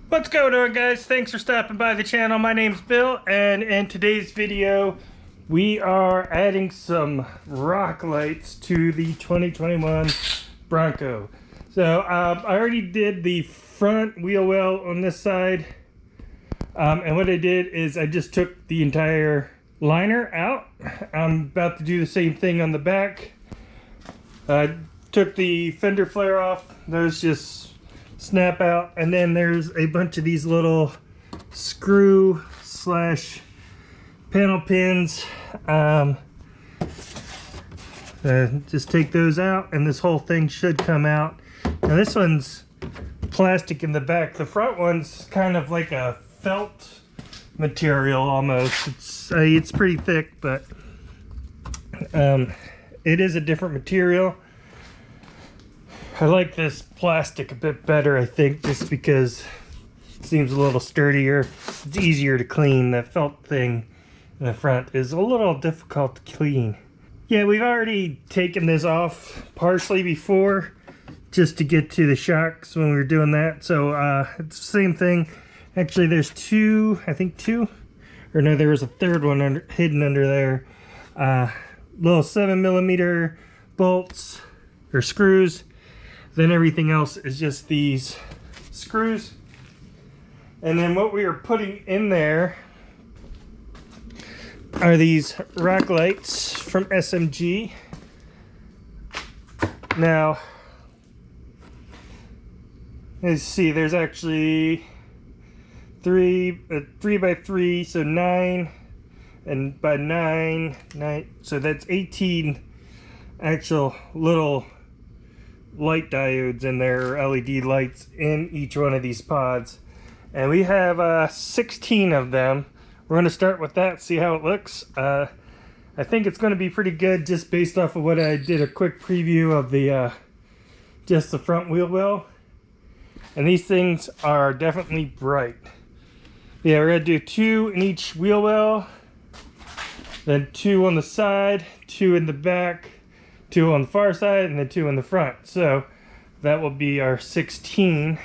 What's going on, guys? Thanks for stopping by the channel. My name's Bill, and in today's video we are adding some rock lights to the 2021 Bronco. So I already did the front wheel well on this side, and what I did is I just took the entire liner out. I'm about to do the same thing on the back. Took the fender flare off. Those just snap out, and then there's a bunch of these little screw slash panel pins. Just take those out and this whole thing should come out. Now this one's plastic in the back. The front one's kind of like a felt material almost. It's pretty thick, but it is a different material. I like this plastic a bit better, I think, just because it seems a little sturdier. It's easier to clean. That felt thing in the front is a little difficult to clean. Yeah, we've already taken this off partially before, just to get to the shocks when we were doing that. So it's the same thing. Actually, there's two, I think two, or no, there was a third one hidden under there. Little 7mm bolts or screws. Then everything else is just these screws. And then what we are putting in there are these rock lights from SMG. Now, let's see, there's actually three by 3, so 9, and by 9, so that's 18 actual little light diodes in there, LED lights in each one of these pods, and we have 16 of them. We're going to start with that, see how it looks. I think it's going to be pretty good, just based off of what I did a quick preview of the just the front wheel well, and these things are definitely bright. Yeah, we're going to do 2 in each wheel well, then 2 on the side, 2 in the back, 2 on the far side, and then 2 in the front. So that will be our 16.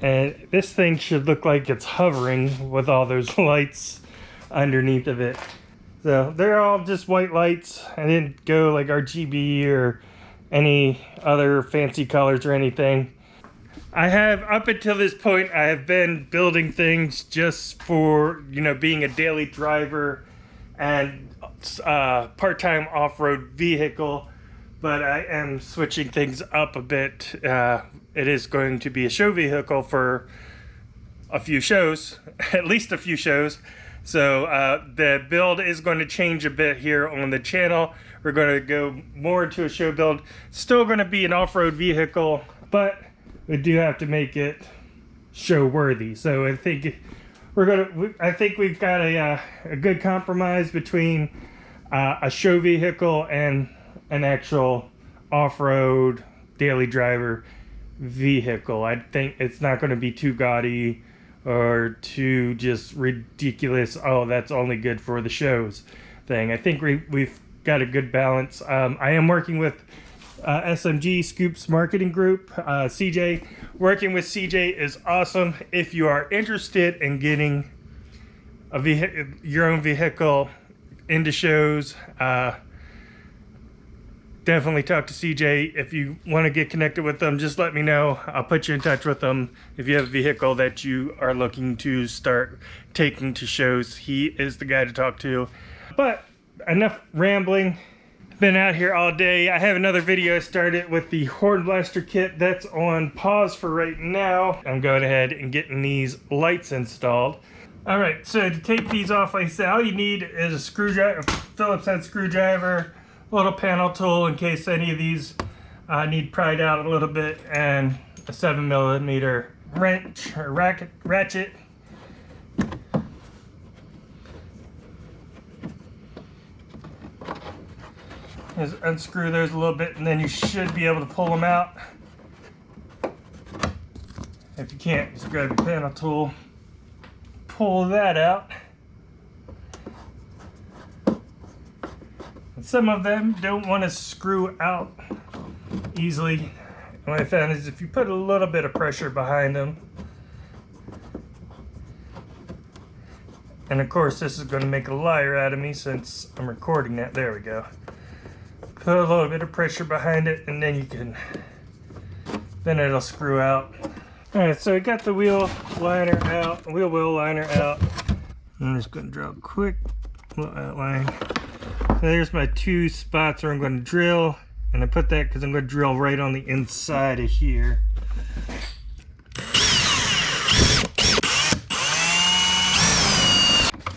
And this thing should look like it's hovering with all those lights underneath of it. So they're all just white lights. I didn't go like RGB or any other fancy colors or anything. I have, up until this point, I have been building things just for, you know, being a daily driver and part-time off-road vehicle, but I am switching things up a bit. It is going to be a show vehicle for a few shows, at least a few shows. So the build is going to change a bit here on the channel. We're going to go more into a show build. Still going to be an off-road vehicle, but we do have to make it show worthy. So I think I think we've got a good compromise between a show vehicle and an actual off-road daily driver vehicle. I think it's not going to be too gaudy or too just ridiculous, oh, that's only good for the shows thing. I think we've got a good balance. I am working with SMG Scoops Marketing Group, CJ. Working with CJ is awesome. If you are interested in getting your own vehicle into shows, definitely talk to CJ. If you want to get connected with them, just let me know. I'll put you in touch with them. If you have a vehicle that you are looking to start taking to shows, he is the guy to talk to. But enough rambling. Been out here all day. I have another video started with the Horn Blaster kit that's on pause for right now. I'm going ahead and getting these lights installed. All right, so to take these off, like I said, all you need is a screwdriver, a Phillips head screwdriver, a little panel tool in case any of these need pried out a little bit, and a 7mm wrench or ratchet. Just unscrew those a little bit, and then you should be able to pull them out. If you can't, just grab your panel tool, pull that out. And some of them don't want to screw out easily. And what I found is if you put a little bit of pressure behind them, And of course this is going to make a liar out of me since I'm recording that. There we go. Put a little bit of pressure behind it and then then it'll screw out. Alright, so I got the wheel liner out, wheel liner out. I'm just going to draw a quick little outline. So there's my 2 spots where I'm going to drill. And I put that because I'm going to drill right on the inside of here.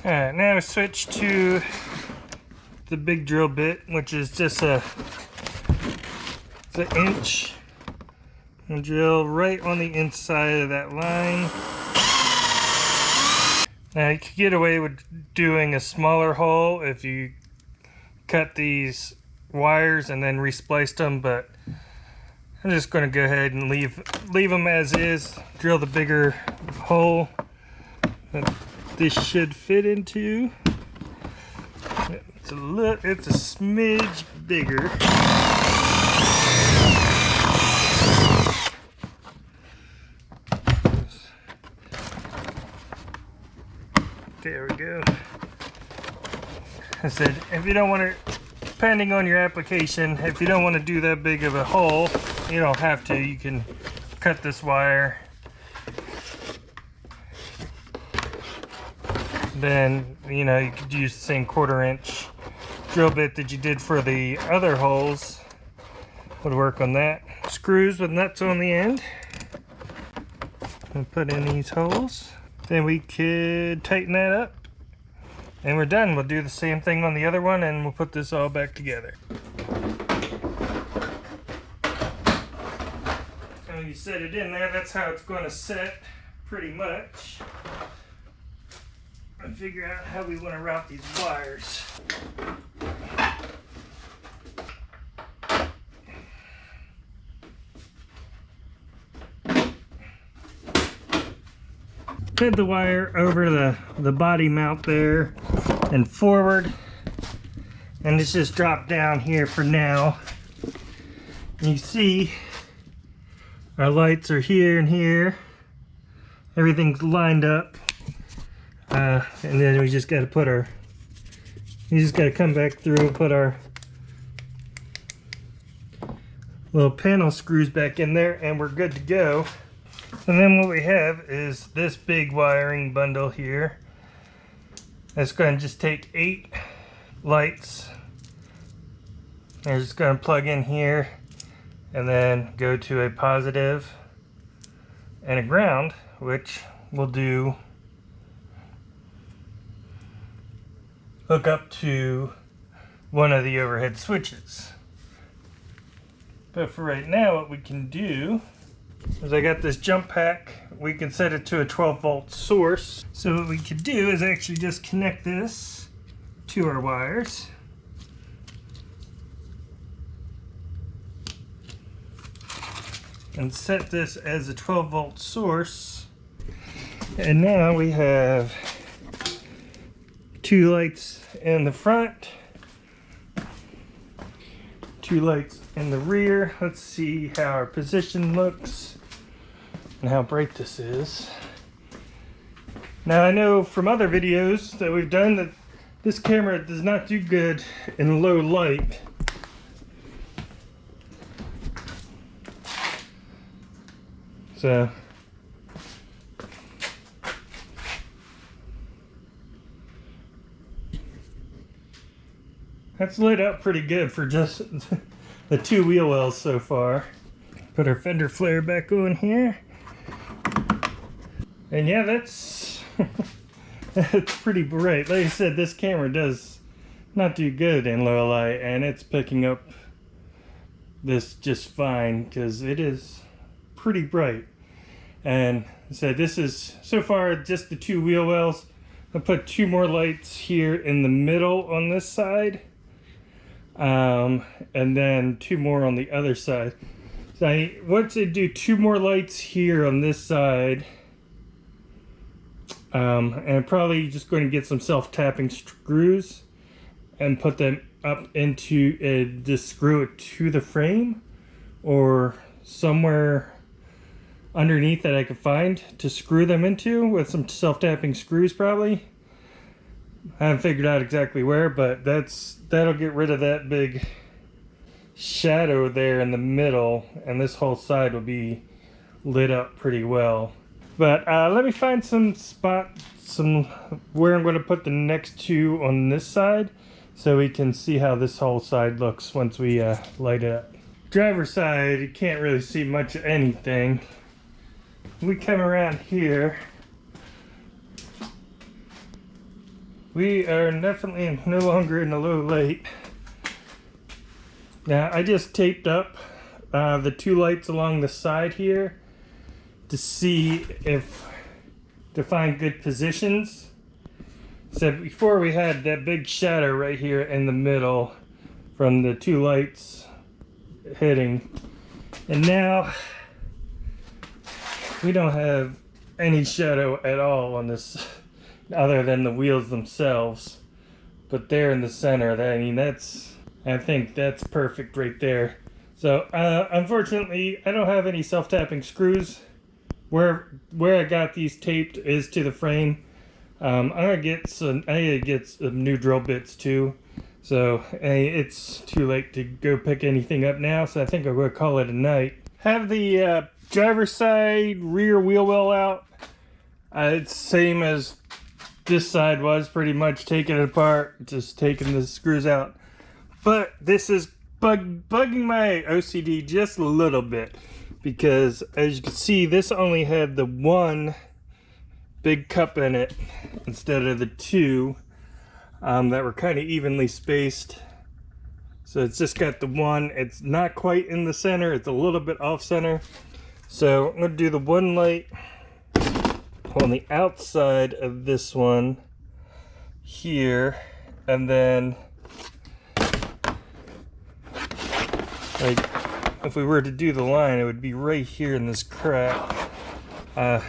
Alright, now I switch to the big drill bit, which is just it's an inch. And drill right on the inside of that line. Now you could get away with doing a smaller hole if you cut these wires and then respliced them, but I'm just going to go ahead and leave them as is. Drill the bigger hole that this should fit into. It's a smidge bigger. There we go. I said, if you don't want to, depending on your application, if you don't want to do that big of a hole, you don't have to. You can cut this wire. Then, you know, you could use the same 1/4 inch drill bit that you did for the other holes. Would work on that. Screws with nuts on the end. And put in these holes. Then we could tighten that up. And we're done. We'll do the same thing on the other one and we'll put this all back together. So you set it in there, that's how it's going to set pretty much. And figure out how we want to route these wires. Put the wire over the body mount there and forward, and it's just dropped down here for now. And you see our lights are here and here. Everything's lined up, and then we just got to put you just got to come back through and put our little panel screws back in there, and we're good to go. And then what we have is this big wiring bundle here. It's going to just take 8 lights. They're just going to plug in here and then go to a positive and a ground, which will do hook up to one of the overhead switches. But for right now, what we can do is I got this jump pack. We can set it to a 12-volt source. So what we could do is actually just connect this to our wires. And set this as a 12-volt source. And now we have 2 lights in the front, 2 lights in the rear. Let's see how our position looks and how bright this is. Now I know from other videos that we've done that this camera does not do good in low light. So that's lit up pretty good for just the 2 wheel wells so far. Put our fender flare back on here. And yeah, that's that's pretty bright. Like I said, this camera does not do good in low light, and it's picking up this just fine because it is pretty bright. And so this is so far just the 2 wheel wells. I put 2 more lights here in the middle on this side, and then 2 more on the other side. So once I do 2 more lights here on this side, and I'm probably just going to get some self-tapping screws and put them up into just screw it to the frame or somewhere underneath that I could find to screw them into with some self-tapping screws probably. I haven't figured out exactly where, but that'll get rid of that big shadow there in the middle, and this whole side will be lit up pretty well. But let me find some where I'm going to put the next two on this side, so we can see how this whole side looks once we light it up. Driver's side, you can't really see much of anything. We come around here. We are definitely no longer in the low light. Now I just taped up the two lights along the side here to see to find good positions. So before we had that big shadow right here in the middle from the two lights hitting, and now we don't have any shadow at all on this other than the wheels themselves. But there in the center, I think that's perfect right there. So unfortunately I don't have any self-tapping screws. Where I got these taped is to the frame. I need to get some new drill bits too. So it's too late to go pick anything up now, so I think I'm going to call it a night. Have the driver's side rear wheel well out. It's same as this side was, pretty much taking it apart, just taking the screws out. But this is bugging my OCD just a little bit, because as you can see, this only had the one big cup in it instead of the two that were kind of evenly spaced. So it's just got the one. It's not quite in the center, it's a little bit off center. So I'm going to do the one light on the outside of this one here, and then like if we were to do the line, it would be right here in this crack to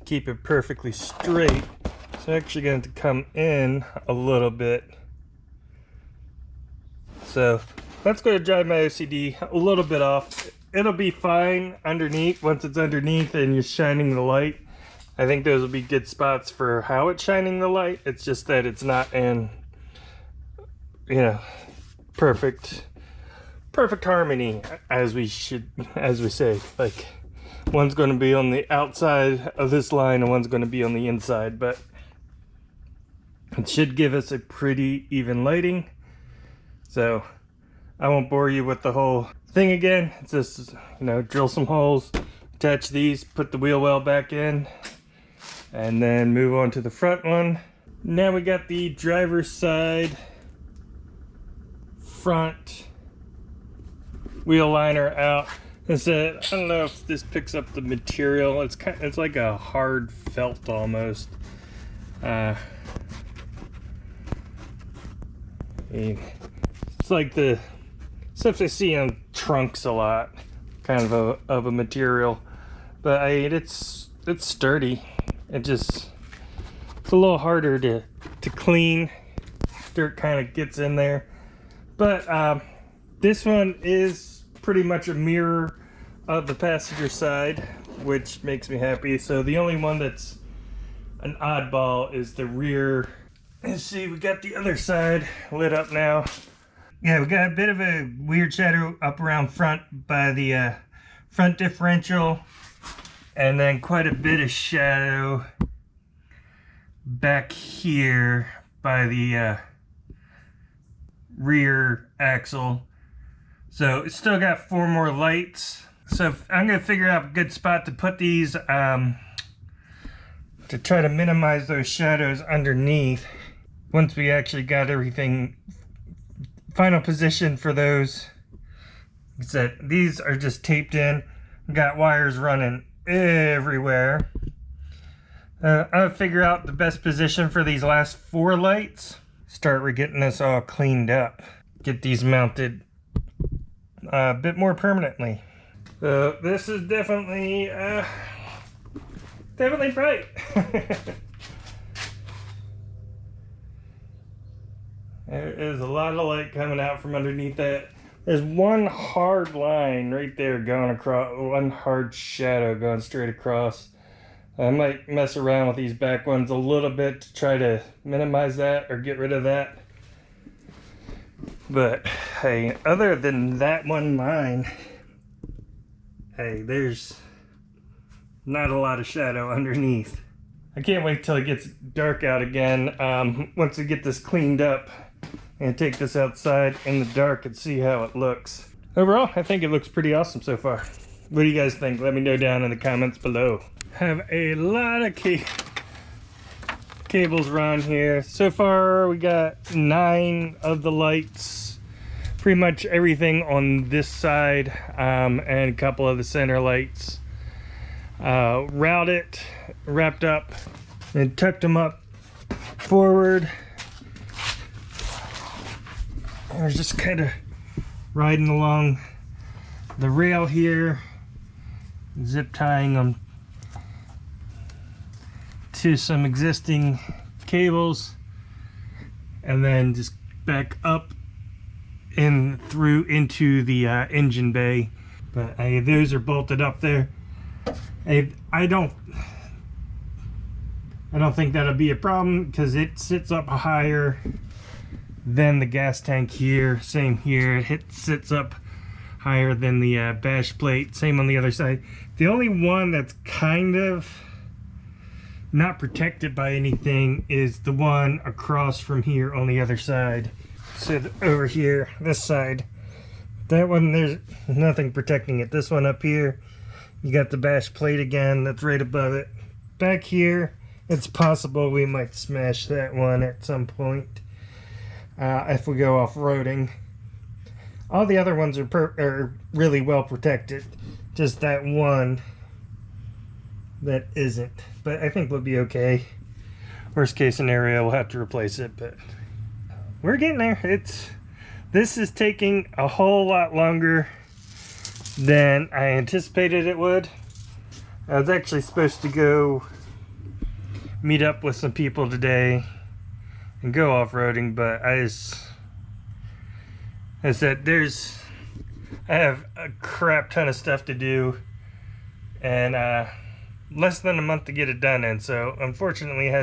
keep it perfectly straight. So I'm actually going to come in a little bit. So that's going to drive my OCD a little bit off. It'll be fine underneath once it's underneath and you're shining the light. I think those will be good spots for how it's shining the light. It's just that it's not in, perfect harmony, as we say. Like, one's going to be on the outside of this line and one's going to be on the inside, but it should give us a pretty even lighting. So I won't bore you with the whole thing again. It's just, drill some holes, attach these, put the wheel well back in, and then move on to the front one. Now we got the driver's side front wheel liner out. I don't know if this picks up the material. It's like a hard felt almost. It's like the stuff I see on trunks a lot, kind of a material. But it's sturdy. It's a little harder to clean. Dirt kind of gets in there. But this one is pretty much a mirror of the passenger side, which makes me happy. So the only one that's an oddball is the rear. Let's see, we got the other side lit up now. Yeah, we got a bit of a weird shadow up around front by the front differential, and then quite a bit of shadow back here by the rear axle. So it's still got 4 more lights. So I'm going to figure out a good spot to put these to try to minimize those shadows underneath. Once we actually got everything final position for those. These are just taped in. Got wires running everywhere. I'll figure out the best position for these last 4 lights. Start getting this all cleaned up. Get these mounted a bit more permanently. This is definitely bright. There is a lot of light coming out from underneath that. There's one hard line right there going across, one hard shadow going straight across. I might mess around with these back ones a little bit to try to minimize that or get rid of that. But hey, other than that one line, hey, there's not a lot of shadow underneath. I can't wait till it gets dark out again. Once we get this cleaned up and take this outside in the dark and see how it looks. Overall, I think it looks pretty awesome so far. What do you guys think? Let me know down in the comments below. Have a lot of cables run here. So far we got 9 of the lights. Pretty much everything on this side and a couple of the center lights. Wrapped up and tucked them up forward. I was just kind of riding along the rail here, zip tying them to some existing cables, and then just back up and through into the engine bay. But those are bolted up there. I don't think that'll be a problem because it sits up higher than the gas tank here. Same here, it sits up higher than the bash plate. Same on the other side. The only one that's kind of not protected by anything is the one across from here on the other side. So over here, this side, that one, there's nothing protecting it. This one up here, you got the bash plate again, that's right above it. Back here, it's possible we might smash that one at some point if we go off-roading. All the other ones are really well protected. Just that one that isn't. But I think we'll be okay. Worst case scenario, we'll have to replace it, but we're getting there. This is taking a whole lot longer than I anticipated it would. I was actually supposed to go meet up with some people today and go off-roading, but I said I have a crap ton of stuff to do and less than a month to get it done, and so unfortunately I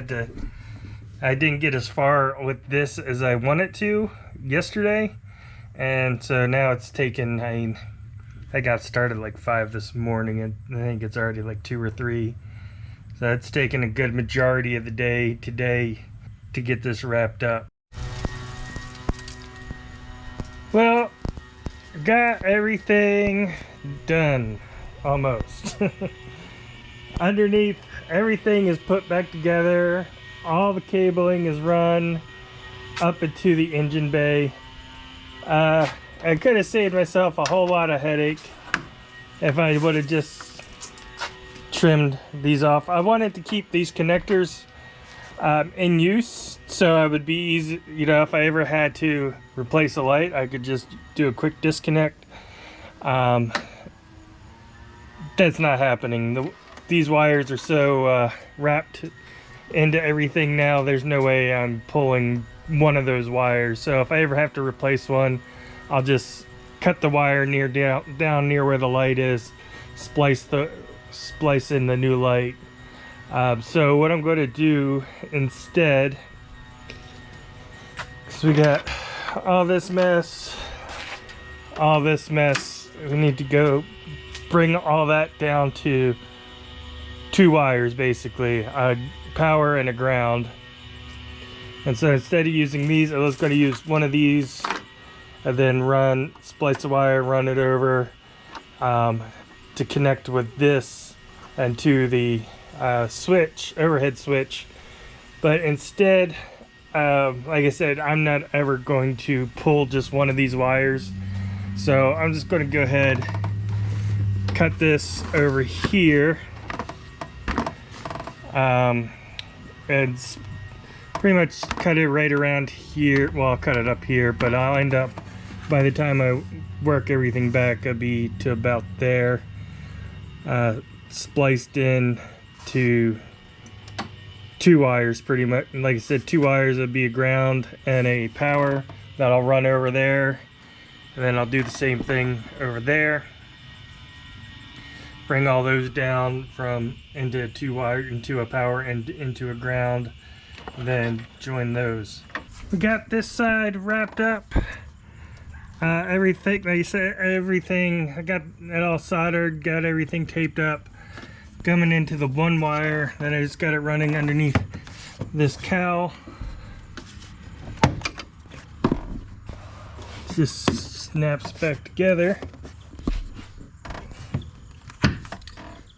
didn't get as far with this as I wanted to yesterday, and so now it's taken, I got started like 5 this morning and I think it's already like 2 or 3, so it's taken a good majority of the day today to get this wrapped up. Well, got everything done almost. Underneath, everything is put back together. All the cabling is run up into the engine bay. I could have saved myself a whole lot of headache if I would have just trimmed these off. I wanted to keep these connectors in use, so I would be easy, you know, if I ever had to replace a light, I could just do a quick disconnect. That's not happening. These wires are so wrapped into everything now, there's no way I'm pulling one of those wires. So if I ever have to replace one, I'll just cut the wire down near where the light is, splice in the new light. So what I'm going to do instead, because we got all this mess, we need to go bring all that down to 2 wires basically, a power and a ground. And so instead of using these, I was going to use one of these and then splice the wire, run it over to connect with this and to the overhead switch. But instead, like I said, I'm not ever going to pull just one of these wires, so I'm just going to go ahead, cut this over here, and pretty much cut it right around here. Well, I'll cut it up here, but I'll end up, by the time I work everything back, I'll be to about there, spliced in to 2 wires pretty much. Like I said, 2 wires would be a ground and a power that I'll run over there, and then I'll do the same thing over there. bring all those down from into two wire, into a power and into a ground, then join those. We got this side wrapped up. Everything, like I said, everything, I got it all soldered, got everything taped up, coming into the one wire. Then I just got it running underneath this cowl. Just snaps back together.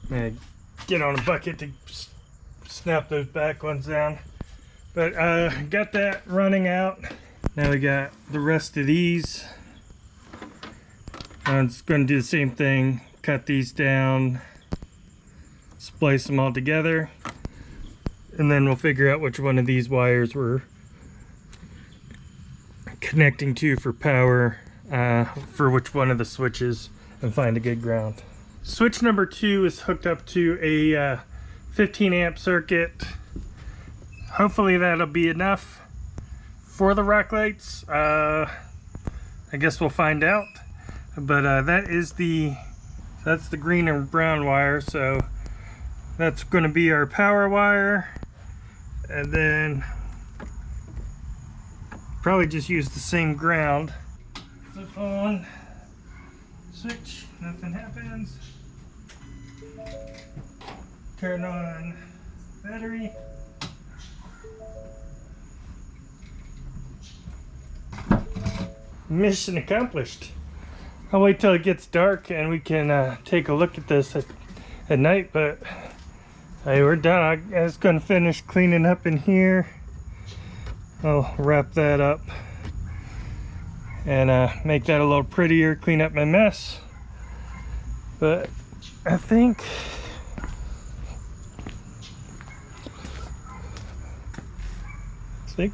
Man, get on a bucket to snap those back ones down. But got that running out. Now we got the rest of these. I'm just going to do the same thing. Cut these down, splice them all together, and then we'll figure out which one of these wires we're connecting to for power, for which one of the switches, and find a good ground. Switch number 2 is hooked up to a 15 amp circuit. Hopefully that'll be enough for the rock lights. I guess we'll find out. But that's the green and brown wire, so that's going to be our power wire. And then probably just use the same ground. Flip on, switch, nothing happens. Turn on battery. Mission accomplished. I'll wait till it gets dark and we can take a look at this at night, but hey, we're done. I was going to finish cleaning up in here. I'll wrap that up and make that a little prettier, clean up my mess. But I think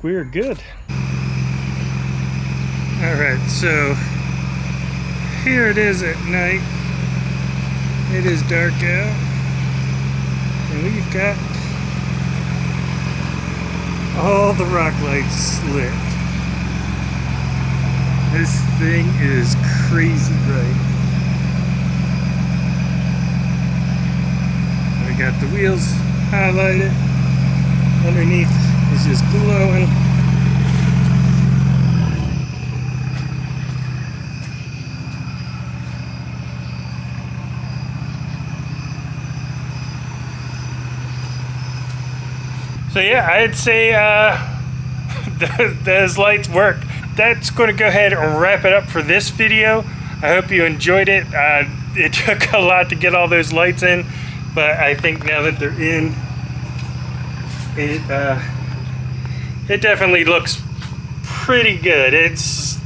we are good. Alright, so here it is at night. It is dark out, and we've got all the rock lights lit. This thing is crazy bright. We got the wheels highlighted. Underneath is just glowing. So yeah, I'd say those lights work. That's going to go ahead and wrap it up for this video. I hope you enjoyed it. It took a lot to get all those lights in, but I think now that they're in, it definitely looks pretty good. It's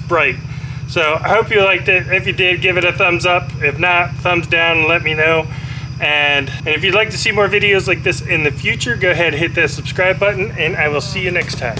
bright. So I hope you liked it. If you did, give it a thumbs up. If not, thumbs down and let me know. And if you'd like to see more videos like this in the future, go ahead and hit that subscribe button, and I will see you next time.